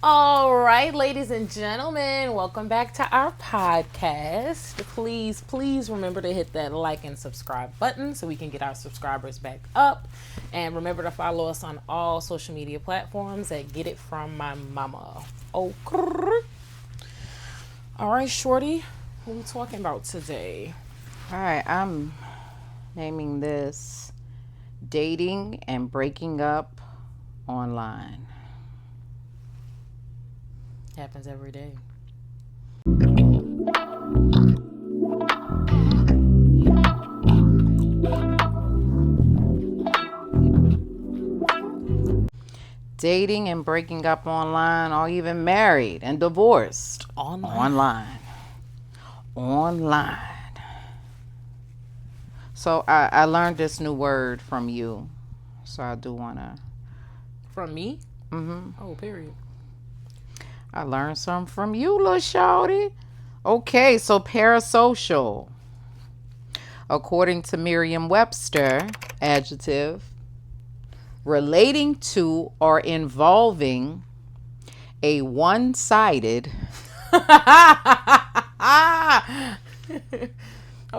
All right, ladies and gentlemen, welcome back to our podcast. Please remember to hit that like and subscribe button so we can get our subscribers back up. And remember to follow us on all social media platforms at Get It From My Mama. Okay. All right, Shorty, what are we talking about today? All right, I'm naming this Dating and Breaking Up Online. Happens every day. Dating and breaking up online, or even married and divorced Online. online. Online. So I learned this new word from you. So I do want to. From me? Mm-hmm. Oh, period. I learned something from you, little shawty. Okay, so parasocial. According to Merriam-Webster, adjective, relating to or involving a one-sided I'm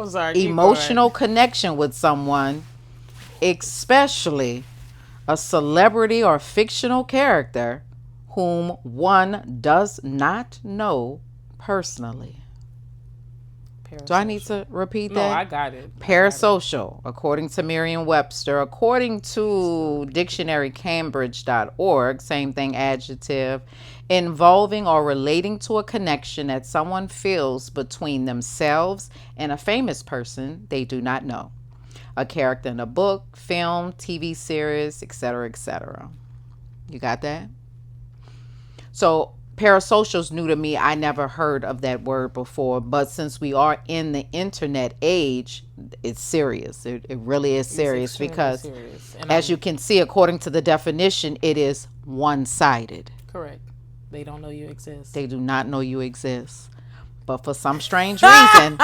sorry. emotional connection with someone, especially a celebrity or fictional character whom one does not know personally. Do I need to repeat No, that? I got it. Parasocial, according to Merriam-Webster. According to dictionarycambridge.org, same thing, adjective, involving or relating to a connection that someone feels between themselves and a famous person they do not know. A character in a book, film, TV series, etc., etc. You got that? So parasocial's new to me. I never heard of that word before, but since we are in the internet age, it's serious. It really is serious because, serious. And as you can see, according to the definition, it is one-sided. Correct. They don't know you exist. They do not know you exist. But for some strange reason,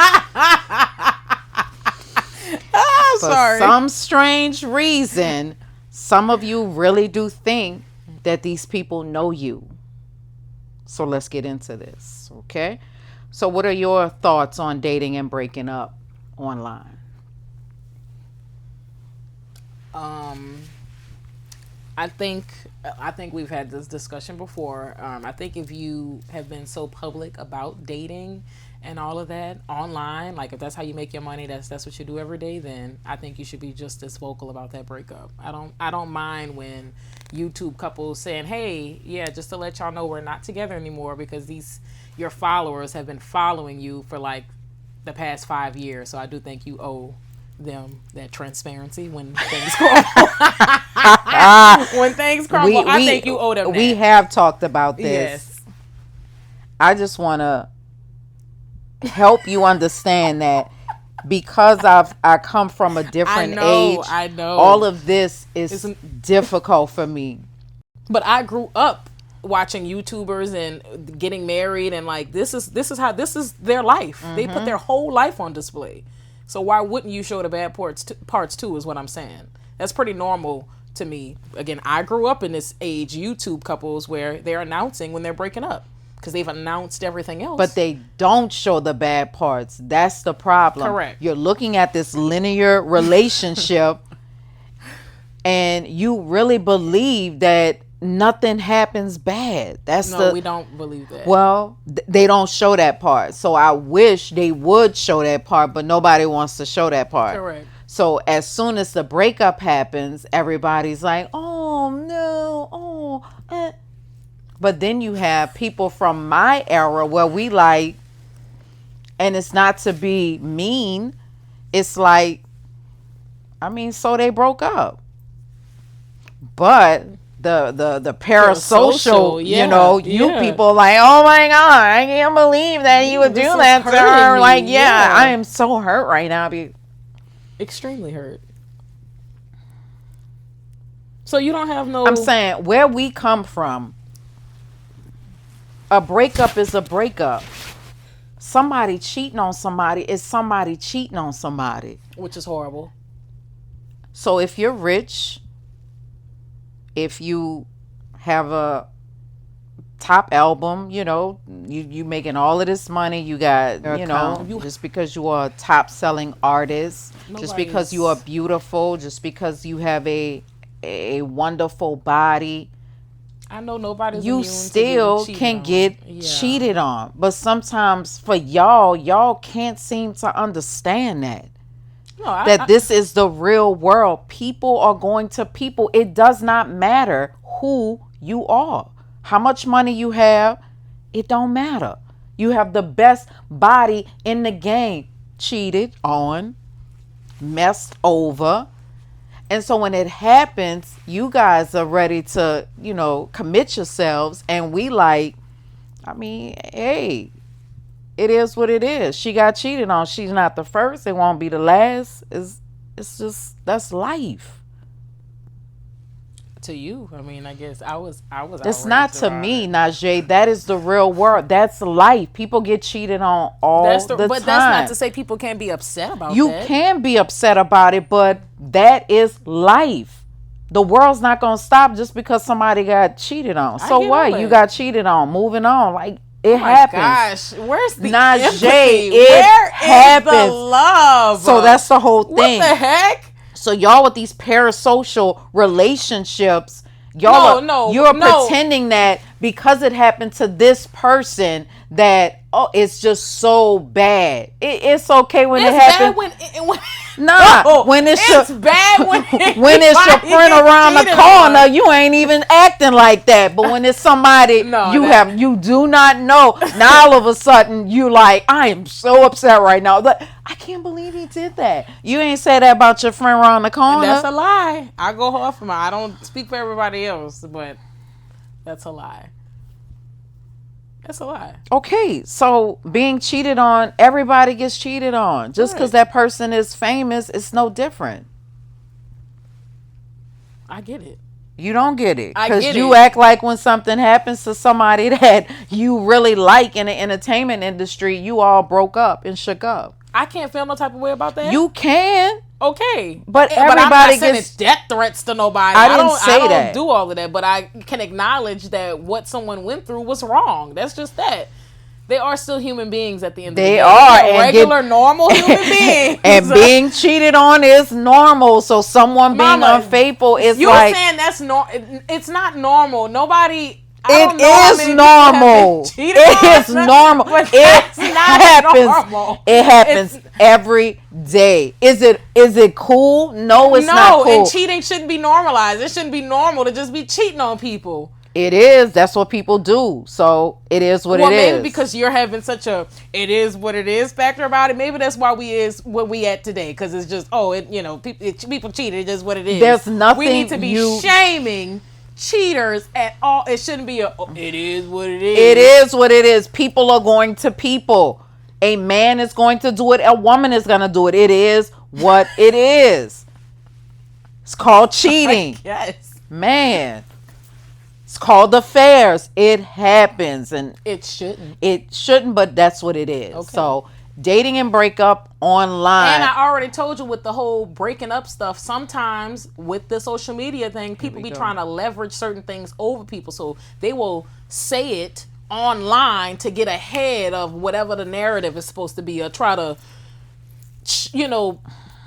some strange reason, some of you really do think that these people know you. So let's get into this, okay? So what are your thoughts on dating and breaking up online? I think we've had this discussion before. I think if you have been so public about dating and all of that online, like if that's how you make your money, that's what you do every day, then I think you should be just as vocal about that breakup. I don't mind when YouTube couples saying, "Hey, yeah, just to let y'all know we're not together anymore because these your followers have been following you for like the past 5 years." So I do think you owe them that transparency when things crumble. When things crumble, I think you owe them that. We have talked about this. Yes. I just want to help you understand that because I come from a different age. I know. All of this is difficult for me. But I grew up watching YouTubers and getting married, and like this is their life. Mm-hmm. They put their whole life on display. So why wouldn't you show the bad parts too? Is what I'm saying. That's pretty normal to me. Again, I grew up in this age YouTube couples where they're announcing when they're breaking up because they've announced everything else. But they don't show the bad parts. That's the problem. Correct. You're looking at this linear relationship and you really believe that nothing happens bad. We don't believe that. Well, they don't show that part. So I wish they would show that part, but nobody wants to show that part. Correct. So as soon as the breakup happens, everybody's like, "Oh no, oh." But then you have people from my era where we like, and it's not to be mean, it's like, I mean, so they broke up. But the parasocial, you people like, "Oh my God, I can't believe that you would do that to her." Like, yeah, I am so hurt right now. Extremely hurt. So you don't have no... I'm saying, where we come from, a breakup is a breakup. Somebody cheating on somebody is somebody cheating on somebody. Which is horrible. So if you're rich, if you have a top album, you making all of this money, you got, You just because you are a top selling artist, just because you are nobody's. beautiful, just because you have a wonderful body, I know nobody's you immune to getting still cheated can on. get Yeah. cheated on. But sometimes for y'all can't seem to understand No, that this is the real world. People are going to people. It does not matter who you are, how much money you have. It don't matter. You have the best body in the game. Cheated on, messed over. And so when it happens, you guys are ready to, commit yourselves. And we like, I mean, hey, it is what it is. She got cheated on. She's not the first. It won't be the last. It's just that's life. to you. I mean, I guess I was It's not outraged to about me, it. Najee. That is the real world. That's life. People get cheated on That's all the the but that's not time. to say people can't be upset about You that. can be upset about it, but that is life. The world's not gonna stop just because somebody got cheated on. I So get all what? You that. got cheated on. Moving on. Like Oh it my happens. gosh, where's the Najee, empathy? it Where is the happens. So love? that's the whole What the thing. heck? So y'all with these parasocial relationships, No, no, you're no. pretending that because it happened to this person that it's just so bad. It's okay when it It's bad happens. when Nah, no, when it's your it's bad when when it's your anybody friend gets around the cheated corner, on. you ain't even acting like that. But when it's somebody No, that you do not know, now all of a sudden you like, I am so upset right now. But I can't believe he did that. You ain't say that about your friend around the that's corner. a lie. I go hard for my. I don't speak for everybody else, but that's a lie. That's a lie. Okay, so being cheated on, everybody gets cheated on. Just because Right. that person is famous, it's no different. I get it. You don't get it I because get you it. act like when something happens to somebody that you really like in the entertainment industry, you all broke up and shook up. I can't feel no type of way about that. You can, Okay, but but I'm not everybody sending gets. death threats to nobody. I I didn't don't. I say don't that. do all of that. But I can acknowledge that what someone went through was wrong. That's just that. They are still human beings at the end of the They day. are They're and get regular, normal human beings. and being cheated on is normal. So someone being Mama, unfaithful is you like saying that's it's not normal. Nobody. I it don't know how is many people have been normal. cheated It is on, normal. but It that's not happens. normal. It happens It's every day. Is it cool? No, it's not no, and cool. cheating shouldn't be normalized. It shouldn't be normal to just be cheating on people. It is. That's what people do. So it is what Well, it maybe is. because you're having such a "it is what it is" factor about it. Maybe that's why we is what we at today. Because it's just people cheated. It is what it is. There's We need nothing to be you. shaming cheaters at all. It shouldn't be it is what it It is. is what it is. People are going to people. A man is going to do it. A woman is going to do it. It is what it is. It's called cheating. Yes, Man. It's called affairs. It happens and it shouldn't. it shouldn't, but that's what it is. Okay. So dating and breakup online. And I already told you with the whole breaking up stuff, sometimes with the social media thing, people be go. trying to leverage certain things over people. So they will say it online to get ahead of whatever the narrative is supposed to be or try to, you know,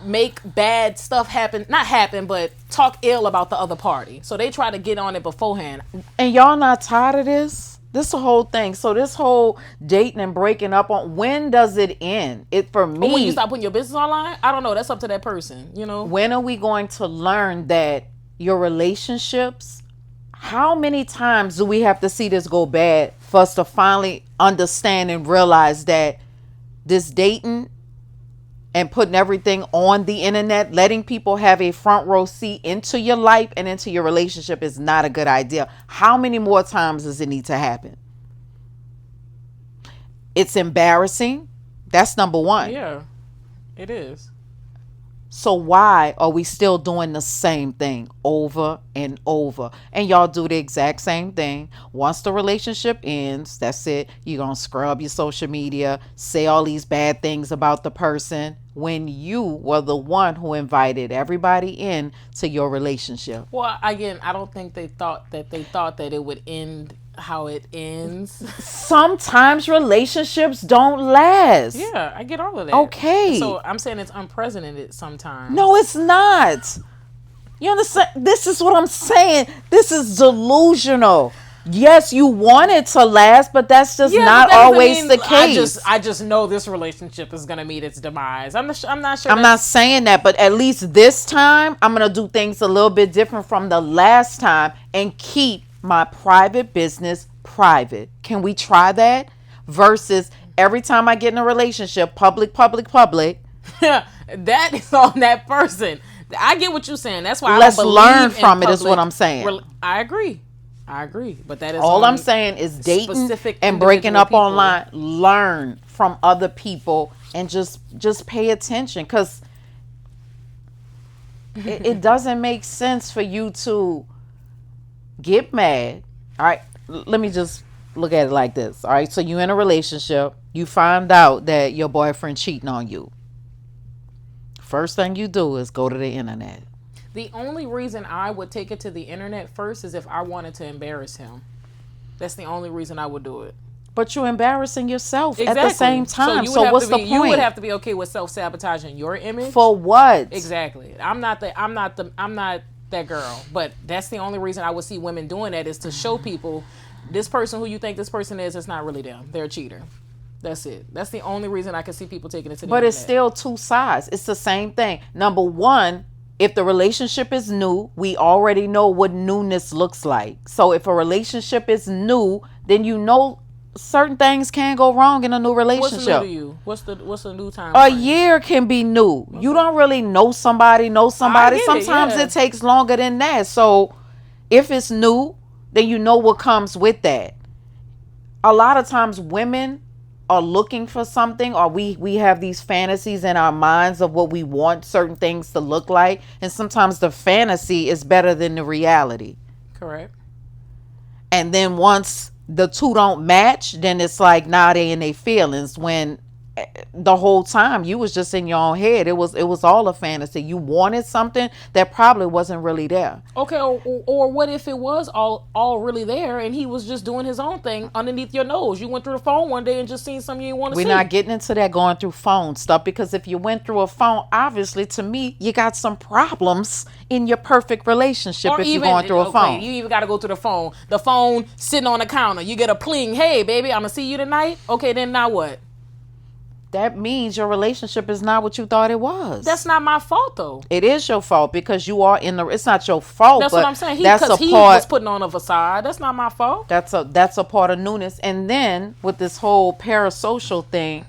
make bad stuff happen. Not happen, but talk ill about the other party. So they try to get on it beforehand. And y'all not tired of this? This the whole thing. So this whole dating and breaking up on when does it end? It for But when you me. stop putting your business online, I don't know. That's up to that person, you know? When are we going to learn that your relationships, how many times do we have to see this go bad for us to finally understand and realize that this dating and putting everything on the internet, letting people have a front row seat into your life and into your relationship is not a good idea. How many more times does it need to happen? It's embarrassing. That's number one. Yeah, it is. So why are we still doing the same thing over and over? And y'all do the exact same thing. Once the relationship ends, that's it. You're going to scrub your social media, say all these bad things about the person when you were the one who invited everybody in to your relationship. Well, again, I don't think they thought that it would end how it ends. Sometimes relationships don't last. Yeah, I get all of that. Okay. So I'm saying it's unprecedented No, sometimes. it's not. You understand? This is what I'm saying. This is delusional. Yes, you want it to last, but that's just Yeah, but not that doesn't always mean the case. I just know this relationship is gonna meet its demise. I'm not sure I'm not that's saying that, but at least this time, I'm going to do things a little bit different from the last time and keep my private business private. Can we try that? Versus every time I get in a relationship, public, public, public. that is on that person. I get what you're saying. That's why I don't Let's learn believe in from it, is what public. I'm saying. I agree. I agree, but that is All I'm on saying is dating specific and breaking individual up people. online, learn from other people and just pay attention, because it doesn't make sense for you to get mad. All right, let me just look at it like this. All right, so you in a relationship, you find out that your boyfriend cheating on you. First thing you do is go to the internet. The only reason I would take it to the internet first is if I wanted to embarrass him. That's the only reason I would do it. But you're embarrassing yourself at the Exactly. same time. You would So have to what's be the you would point? have to be okay with self sabotaging your image. For what? Exactly. I'm not that girl. But that's the only reason I would see women doing that is to show people this person who you think this person is, it's not really them. They're a cheater. That's it. That's the only reason I can see people taking it to the But it's internet. still two sides. It's the same thing. Number one, if the relationship is new, we already know what newness looks like. So if a relationship is new, then you know certain things can go wrong in a new What's new to relationship. you? What's the new time A frame? year can be new. You Okay. don't really know somebody, I get it, Sometimes yeah. it takes longer than that. So if it's new, then you know what comes with that. A lot of times women are looking for something, or we have these fantasies in our minds of what we want certain things to look like, and sometimes the fantasy is better than the reality. Correct. And then once the two don't match, then it's like now they in their feelings, when the whole time you was just in your own head. It was all a fantasy. You wanted something that probably wasn't really there. Okay, or what if it was all really there and he was just doing his own thing underneath your nose? You went through the phone one day and just seen something you didn't want to We're see. not getting into that going through phone stuff, because if you went through a phone, obviously to me, you got some problems in your perfect relationship Or if you're even going through a okay, phone. you even got to go to the phone. The phone sitting on the counter. You get a pling. Hey, baby, I'm gonna see you tonight. Okay, then now what? That means your relationship is not what you thought it That's was. not my fault though. It is your fault, because you are in the, it's not your fault, That's what but I'm saying. that's a He was part, putting on a facade. That's not my fault. that's a part of newness. And then with this whole parasocial thing,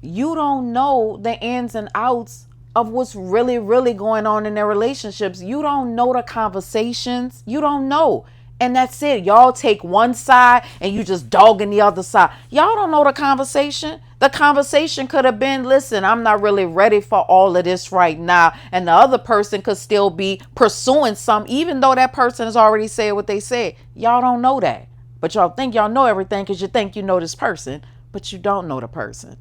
you don't know the ins and outs of what's really, really going on in their relationships. You don't know the conversations. You don't know. And that's it. Y'all take one side and you just dogging the other side. Y'all don't know the conversation. The conversation could have been, listen, I'm not really ready for all of this right now. And the other person could still be pursuing some, even though that person has already said what they said. Y'all don't know that. But y'all think y'all know everything because you think you know this person, but you don't know the person.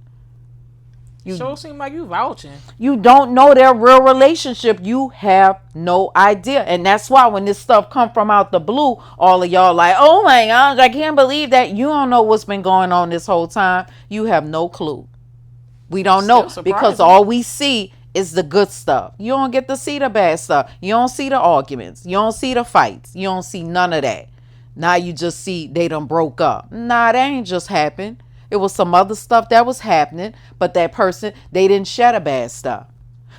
Sure seem like you vouching. You don't know their real relationship. You have no idea. And that's why when this stuff come from out the blue, all of y'all like, oh my gosh, I can't believe that. You don't know what's been going on this whole time. You have no clue. We don't know, Still because surprising. all we see is the good stuff. You don't get to see the bad stuff. You don't see the arguments. You don't see the fights. You don't see none of that. Now you just see they done broke up. Nah, that ain't just happened. It was some other stuff that was happening, but that person, they didn't share the bad stuff.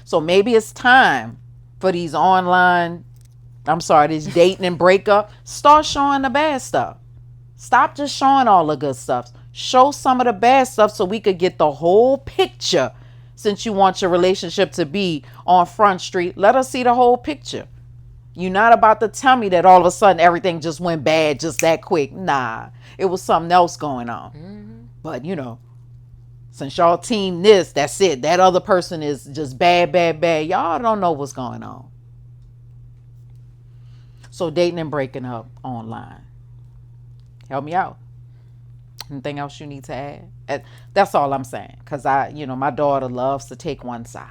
So maybe it's time for these online, I'm sorry, this dating and breakup, start showing the bad stuff. Stop just showing all the good stuff. Show some of the bad stuff so we could get the whole picture. Since you want your relationship to be on Front Street, let us see the whole picture. You're not about to tell me that all of a sudden everything just went bad just that quick. Nah, it was something else going on. But since y'all team this, that's it. That other person is just bad, bad, bad. Y'all don't know what's going on. So dating and breaking up online. Help me out. Anything else you need to add? That's all I'm saying. Cause my daughter loves to take one side.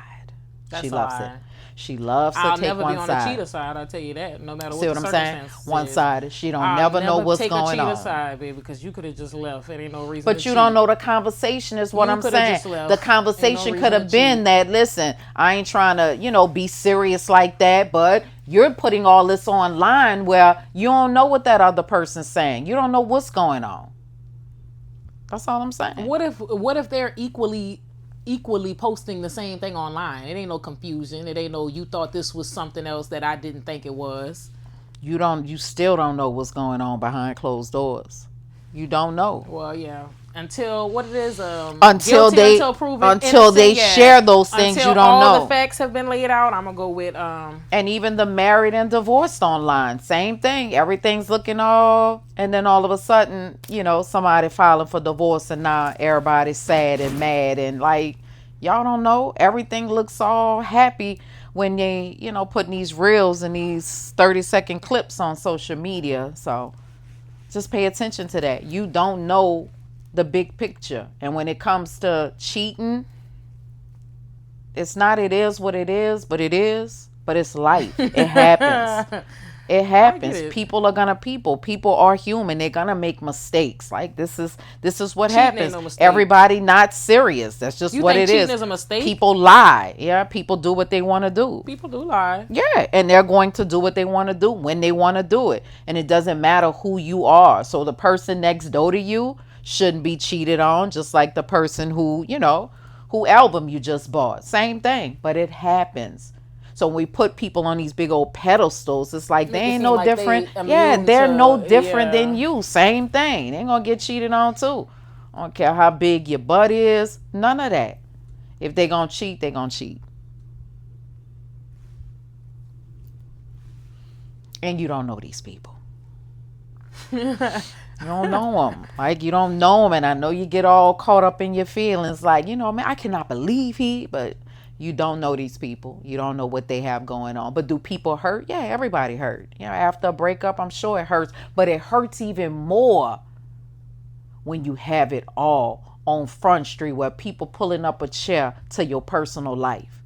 She That's all loves it. right. She loves to I'll take never be one on the side. cheater side. I'll tell you that. No matter See what the what I'm saying? circumstances One is, sided. She don't I'll never know never what's take a going cheater on. side, baby, because you could have just left. It ain't no reason to But you don't cheat. know the conversation is what You I'm could have saying. just The left. Ain't no conversation could reason to have been cheat. that, listen, I ain't trying to, be serious like that, but you're putting all this online where you don't know what that other person's saying. You don't know what's going on. That's all I'm saying. What if they're equally posting the same thing online? It ain't no confusion. It ain't no you thought this was something else that I didn't think it was. You still don't know what's going on behind closed doors. You don't know. Well, yeah. Until what it is, Until guilty they until proven until innocent. they Yeah. share those things, Until you don't all the know. facts have been laid out, I'm gonna go with And even the married and divorced online, same thing. Everything's looking all, and then all of a sudden, somebody filing for divorce, and now everybody's sad and mad, and like, y'all don't know. Everything looks all happy when they, putting these reels and these 30-second clips on social media. So just pay attention to that. You don't know the big picture. And when it comes to cheating, it's not it is what it is, but it is. But it's life. It happens. It I get happens. it. People are gonna people. People are human. They're gonna make mistakes. Like this is what Cheating ain't happens. no mistake. Everybody not serious. That's just You what think it cheating is. is a mistake? People lie. Yeah, people do what they want to do. People do lie. Yeah, and they're going to do what they want to do when they want to do it. And it doesn't matter who you are. So the person next door to you shouldn't be cheated on, just like the person who album you just bought. Same thing, but it happens. So when we put people on these big old pedestals, it's like they Make it ain't seem no like different. they Yeah, immune they're no to different than yeah. you. Same thing. They're going to get cheated on too. I don't care how big your butt is. None of that. If they going to cheat, they going to cheat. And you don't know these people. You don't know them. Like, you don't know them. And I know you get all caught up in your feelings. Like, man, I cannot believe but you don't know these people. You don't know what they have going on. But do people hurt? Yeah, everybody hurt. After a breakup, I'm sure it hurts. But it hurts even more when you have it all on Front Street where people pulling up a chair to your personal life.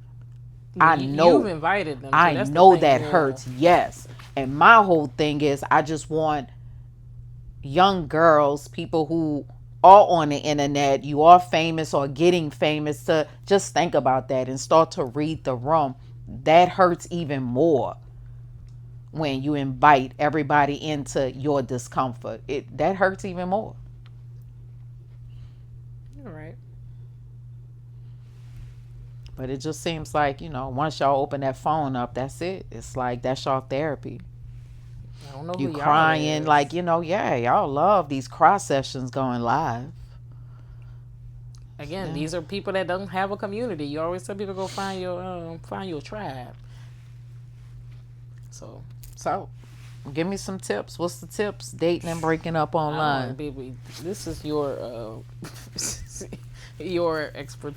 I You've know. invited them to. I That's the know thing. that Yeah. hurts. Yes. And my whole thing is I just want young girls, people who are on the internet, you are famous or getting famous, to just think about that and start to read the room. That hurts even more when you invite everybody into your discomfort. That hurts even more. You're right. But it just seems like, once y'all open that phone up, that's it. It's like that's y'all therapy. I don't know You who y'all crying, like, is. yeah, y'all love these cross sessions going live. Again, Yeah. these are people that don't have a community. You always tell people go find your tribe. So So, give me some tips. What's the tips? Dating and breaking up I don't, online. baby. This is your your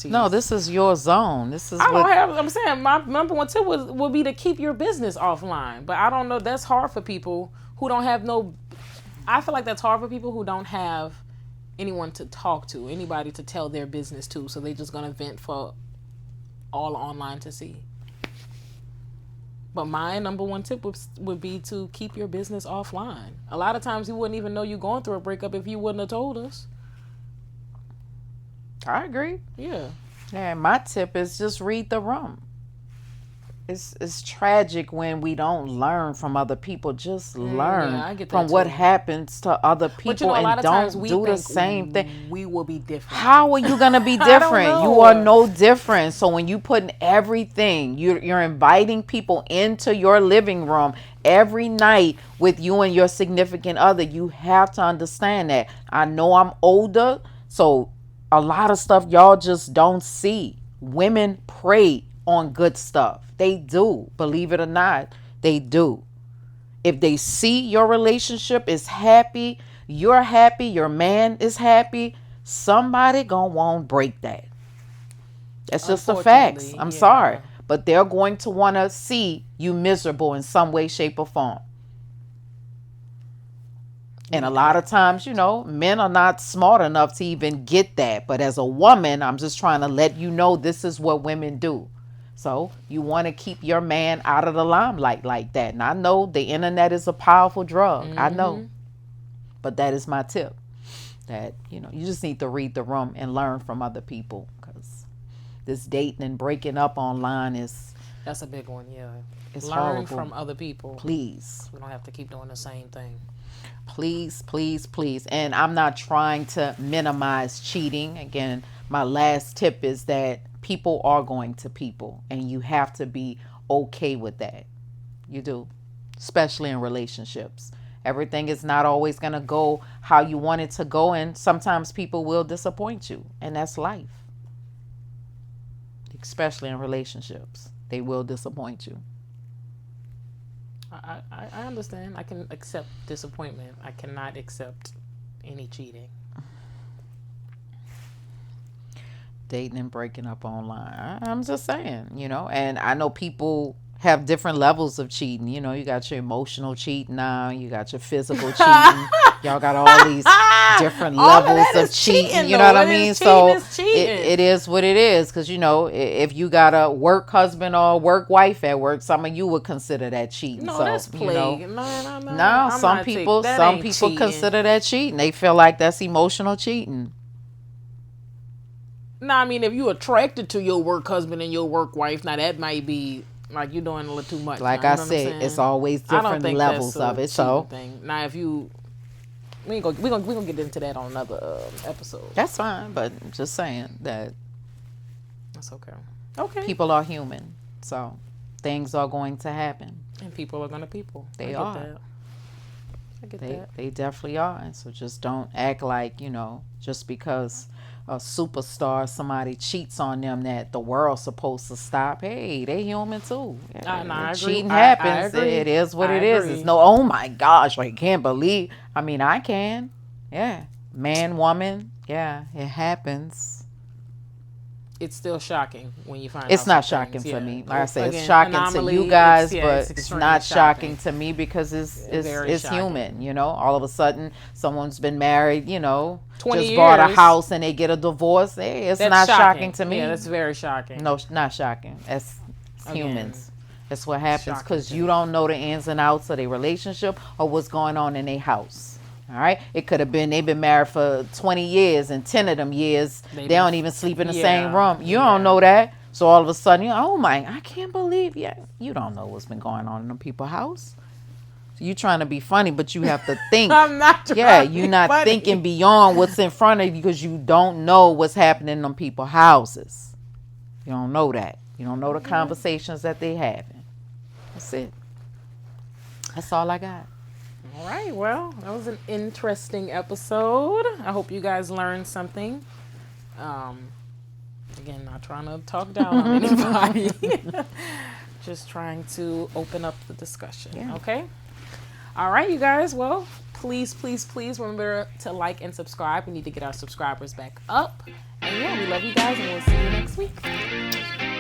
No, expertise. this is your zone. This is I don't what. have. I'm saying my number one tip would be to keep your business offline. But I don't know. That's hard for people who don't have no. I feel like that's hard for people who don't have anyone to talk to, anybody to tell their business to. So they just gonna vent for all online to see. But my number one tip would be to keep your business offline. A lot of times you wouldn't even know you're going through a breakup if you wouldn't have told us. I agree. Yeah. Yeah, my tip is just read the room. It's tragic when we don't learn from other people. Just Yeah, learn I get from that what too. happens to other But you people know, a and lot of times don't we do the think same thing. we will be different. How are you gonna be I don't different? You are know. no different. So when you put in everything, you're inviting people into your living room every night with you and your significant other. You have to understand that. I know I'm older, so a lot of stuff y'all just don't see. Women prey on good stuff. They do. Believe it or not, they do. If they see your relationship is happy, you're happy, your man is happy, somebody gonna want to break that. That's just the facts. Unfortunately, I'm sorry. yeah. But they're going to want to see you miserable in some way, shape, or form. And a Yeah. lot of times, men are not smart enough to even get that. But as a woman, I'm just trying to let you know this is what women do. So you want to keep your man out of the limelight like that. And I know the internet is a powerful drug. I know. Mm-hmm. But that is my tip. That, you just need to read the room and learn from other people, because this dating and breaking up online That's a big one, yeah. is Learn horrible. from other people. Please. We don't have to keep doing the same thing. Please, please, please. And I'm not trying to minimize cheating. Again, my last tip is that people are going to people, and you have to be okay with that. You do, especially in relationships. Everything is not always going to go how you want it to go, and sometimes people will disappoint you, and that's life. Especially in relationships, they will disappoint you. I understand. I can accept disappointment. I cannot accept any cheating. Dating and breaking up online. I'm just saying, and I know people have different levels of cheating. You got your emotional cheating now, you got your physical cheating. Y'all got all these different All of levels that of is cheating. You though. know what I It mean? is cheating So is cheating. it is what it is. Because, if you got a work husband or a work wife at work, some of you would consider that cheating. No, So, that's plague. No, no, I'm some not people, that some ain't people cheating. consider that cheating. They feel like that's emotional cheating. No, I mean, if you attracted to your work husband and your work wife, now that might be like you're doing a little too much. Like now, I you know what I'm said, saying? it's always I don't different think levels that's a of it. cheating So thing. Now, if you, we gonna get into that on another episode. that's fine. But just saying that That's okay. Okay. people are human. So things are going to happen. And people are gonna people. They I are. get that. I get They that. they definitely are. And so just don't act like, just because a superstar, somebody cheats on them, that the world's supposed to stop. Hey, they human too. No, I agree. Cheating I happens. agree. It is what I it is. agree. It's no, oh my gosh, I can't believe. I mean, I can. Yeah. Man, woman. Yeah, it happens. It's still shocking when you find out. It's not some shocking things. for Yeah. me. Like I said, it's Again, shocking to anomaly, you guys, yeah, but it's extremely not shocking to me, because Very it's shocking. human. All of a sudden, someone's been married, 20 just bought a years. house and they get a divorce. Hey, it's That's not shocking to me. Yeah, that's very shocking. No, not shocking. It's Again, humans. That's what happens, shocking because to you me. don't know the ins and outs of their relationship or what's going on in their house. All right, it could have been they've been married for 20 years, and 10 of them years they don't even sleep in the same room. You don't know that. So all of a sudden, oh my, I can't believe, you don't know what's been going on in them people's house. So you trying to be funny, but you have to think. I'm not trying Yeah, to be you're not funny. thinking beyond what's in front of you, because you don't know what's happening in them people's houses. You don't know that. You don't know the conversations that they having. That's it. That's all I got. All right, well, that was an interesting episode. I hope you guys learned something. Again, not trying to talk down on anybody. Just trying to open up the discussion. Yeah. Okay? All right, you guys. Well, please, please, please remember to like and subscribe. We need to get our subscribers back up. And yeah, we love you guys, and we'll see you next week.